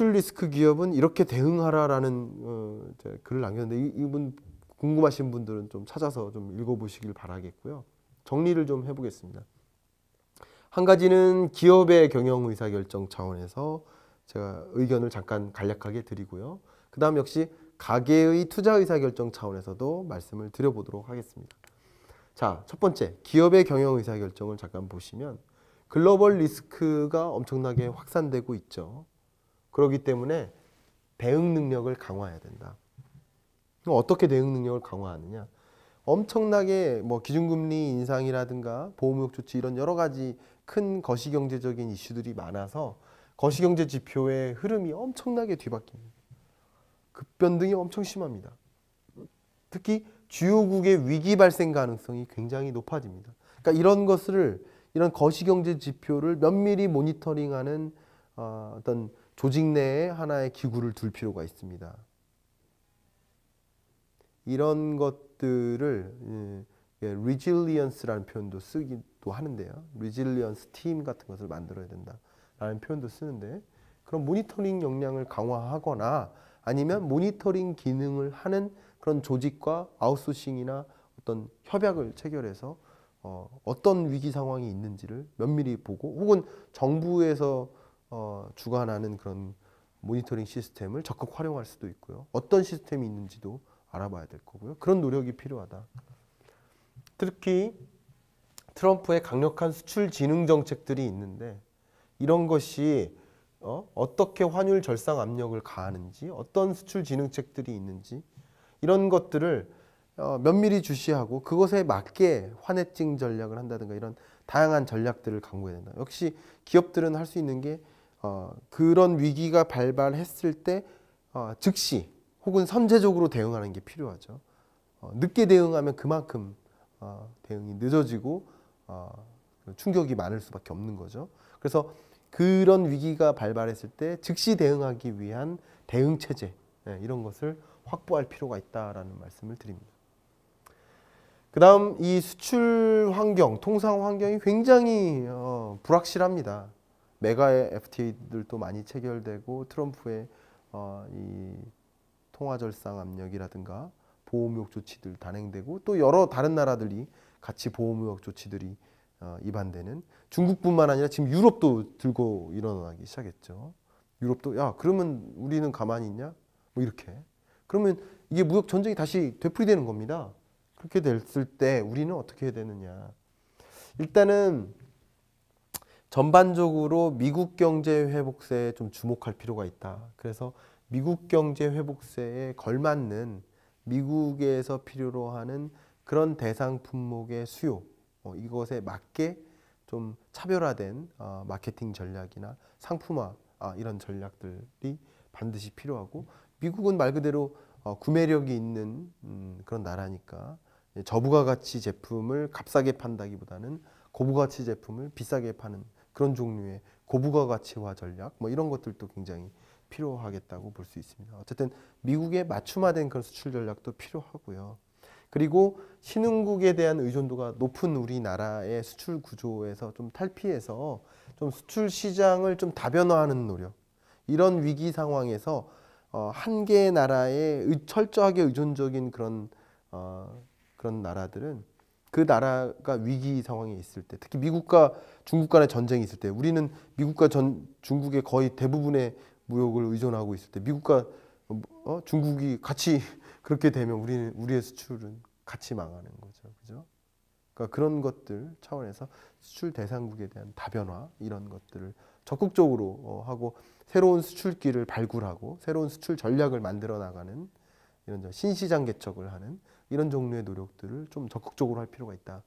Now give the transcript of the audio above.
수출 리스크 기업은 이렇게 대응하라라는 글을 남겼는데 이분 궁금하신 분들은 좀 찾아서 좀 읽어보시길 바라겠고요. 정리를 좀 해보겠습니다. 한 가지는 기업의 경영 의사결정 차원에서 제가 의견을 잠깐 간략하게 드리고요. 그 다음 역시 가계의 투자 의사결정 차원에서도 말씀을 드려보도록 하겠습니다. 자, 첫 번째, 기업의 경영 의사결정을 잠깐 보시면 글로벌 리스크가 엄청나게 확산되고 있죠. 그렇기 때문에 대응 능력을 강화해야 된다. 어떻게 대응 능력을 강화하느냐? 엄청나게 뭐 기준금리 인상이라든가 보호무역 조치 이런 여러 가지 큰 거시경제적인 이슈들이 많아서 거시경제 지표의 흐름이 엄청나게 뒤바뀝니다. 급변동이 엄청 심합니다. 특히 주요국의 위기 발생 가능성이 굉장히 높아집니다. 그러니까 이런 거시경제 지표를 면밀히 모니터링하는 어떤 조직 내에 하나의 기구를 둘 필요가 있습니다. 이런 것들을 resilience라는 표현도 쓰기도 하는데요. resilience 팀 같은 것을 만들어야 된다라는 표현도 쓰는데 그런 모니터링 역량을 강화하거나 아니면 모니터링 기능을 하는 그런 조직과 아웃소싱이나 어떤 협약을 체결해서 어떤 위기 상황이 있는지를 면밀히 보고 혹은 정부에서 주관하는 그런 모니터링 시스템을 적극 활용할 수도 있고요. 어떤 시스템이 있는지도 알아봐야 될 거고요. 그런 노력이 필요하다. 특히 트럼프의 강력한 수출 진흥 정책들이 있는데 이런 것이 어떻게 환율 절상 압력을 가하는지 어떤 수출 진흥책들이 있는지 이런 것들을 면밀히 주시하고 그것에 맞게 환해증 전략을 한다든가 이런 다양한 전략들을 강구해야 된다. 역시 기업들은 할 수 있는 게 그런 위기가 발발했을 때 즉시 혹은 선제적으로 대응하는 게 필요하죠. 늦게 대응하면 그만큼 대응이 늦어지고 충격이 많을 수밖에 없는 거죠. 그래서 그런 위기가 발발했을 때 즉시 대응하기 위한 대응 체제 이런 것을 확보할 필요가 있다라는 말씀을 드립니다. 그 다음 이 수출 환경, 통상 환경이 굉장히 불확실합니다. 메가의 FTA들도 많이 체결되고 트럼프의 이 통화절상 압력이라든가 보호무역 조치들 단행되고 또 여러 다른 나라들이 같이 보호무역 조치들이 입안되는 중국뿐만 아니라 지금 유럽도 들고 일어나기 시작했죠. 유럽도 야 그러면 우리는 가만히 있냐? 뭐 이렇게 그러면 이게 무역 전쟁이 다시 되풀이되는 겁니다. 그렇게 됐을 때 우리는 어떻게 해야 되느냐? 일단은 전반적으로 미국 경제 회복세에 좀 주목할 필요가 있다. 그래서 미국 경제 회복세에 걸맞는 미국에서 필요로 하는 그런 대상 품목의 수요 이것에 맞게 좀 차별화된 마케팅 전략이나 상품화 이런 전략들이 반드시 필요하고 미국은 말 그대로 구매력이 있는 그런 나라니까 저부가 가치 제품을 값싸게 판다기보다는 고부가치 제품을 비싸게 파는 그런 종류의 고부가 가치화 전략 뭐 이런 것들도 굉장히 필요하겠다고 볼 수 있습니다. 어쨌든 미국에 맞춤화된 그런 수출 전략도 필요하고요. 그리고 신흥국에 대한 의존도가 높은 우리나라의 수출 구조에서 좀 탈피해서 좀 수출 시장을 좀 다변화하는 노력. 이런 위기 상황에서 한 개의 나라에 철저하게 의존적인 그런 나라들은 그 나라가 위기 상황에 있을 때, 특히 미국과 중국 간의 전쟁이 있을 때, 우리는 미국과 중국의 거의 대부분의 무역을 의존하고 있을 때, 미국과 중국이 같이 그렇게 되면 우리의 수출은 같이 망하는 거죠, 그죠? 그러니까 그런 것들 차원에서 수출 대상국에 대한 다변화 이런 것들을 적극적으로 하고 새로운 수출길을 발굴하고 새로운 수출 전략을 만들어 나가는 이런 신시장 개척을 하는 이런 종류의 노력들을 좀 적극적으로 할 필요가 있다.